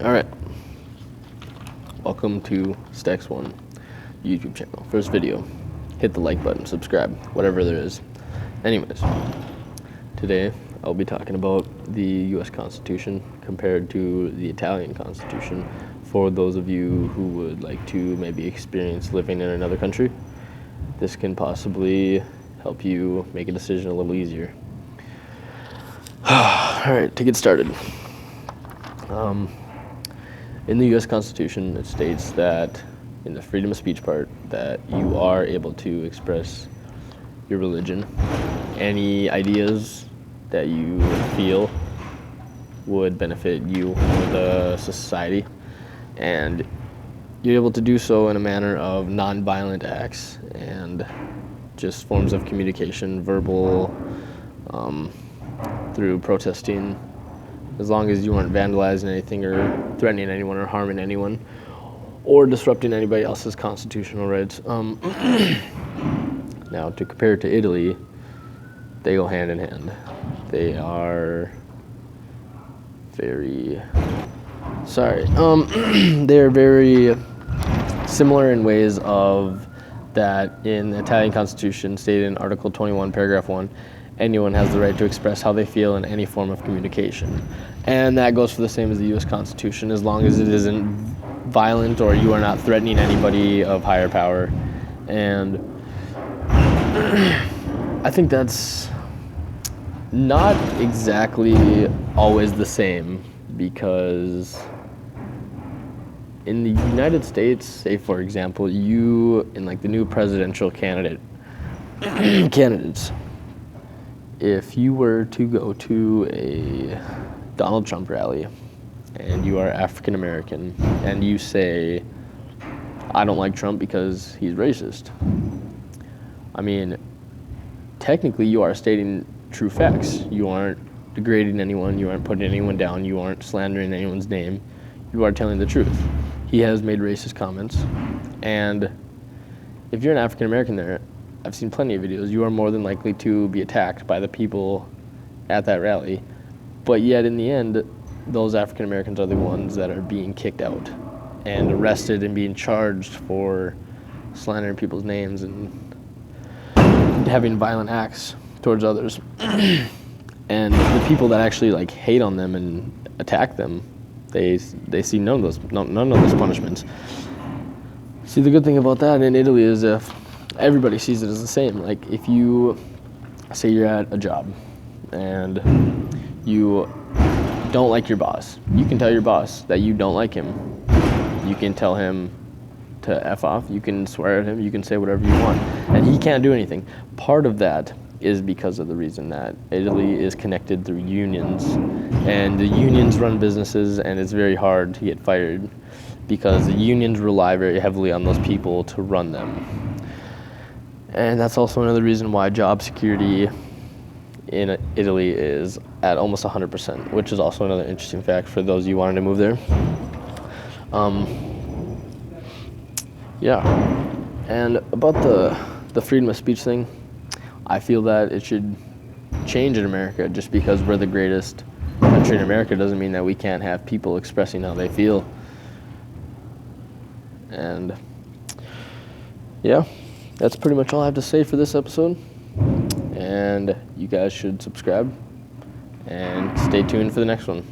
All right. Welcome to Stacks One YouTube channel. First video. Hit the like button, subscribe, whatever there is. Anyways, today I'll be talking about the U.S. Constitution compared to the Italian Constitution for those of you who would like to maybe experience living in another country. This can possibly help you make a decision a little easier. All right, to get started. In the U.S. Constitution, it states that in the freedom of speech part that you are able to express your religion, any ideas that you feel would benefit you or the society, and you're able to do so in a manner of non-violent acts and just forms of communication, verbal, through protesting, as long as you aren't vandalizing anything or threatening anyone or harming anyone or disrupting anybody else's constitutional rights. Now, to compare it to Italy, they go hand in hand. They are very, they're very similar in ways of that in the Italian Constitution, stated in Article 21, Paragraph 1, anyone has the right to express how they feel in any form of communication. And that goes for the same as the U.S. Constitution, as long as it isn't violent or you are not threatening anybody of higher power. And I think that's not exactly always the same, because in the United States, say for example, you, in like the new presidential candidates, if you were to go to a Donald Trump rally and you are African American and you say, I don't like Trump because he's racist, I mean, technically you are stating true facts. You aren't degrading anyone, you aren't putting anyone down, you aren't slandering anyone's name, you are telling the truth. He has made racist comments, and if you're an African American there, I've seen plenty of videos, you are more than likely to be attacked by the people at that rally. But yet in the end, those African Americans are the ones that are being kicked out and arrested and being charged for slandering people's names and having violent acts towards others. And the people that actually like hate on them and attack them, they see none of those punishments. See, the good thing about that in Italy is if everybody sees it as the same. Like if you say you're at a job and you don't like your boss, you can tell your boss that you don't like him. You can tell him to F off, you can swear at him, you can say whatever you want, and he can't do anything. Part of that is because of the reason that Italy is connected through unions, and the unions run businesses, and it's very hard to get fired because the unions rely very heavily on those people to run them. And that's also another reason why job security in Italy is at almost 100%, which is also another interesting fact for those of you wanting to move there. Yeah, and about the freedom of speech thing, I feel that it should change in America. Just because we're the greatest country in America doesn't mean that we can't have people expressing how they feel. And yeah, that's pretty much all I have to say for this episode. And you guys should subscribe and stay tuned for the next one.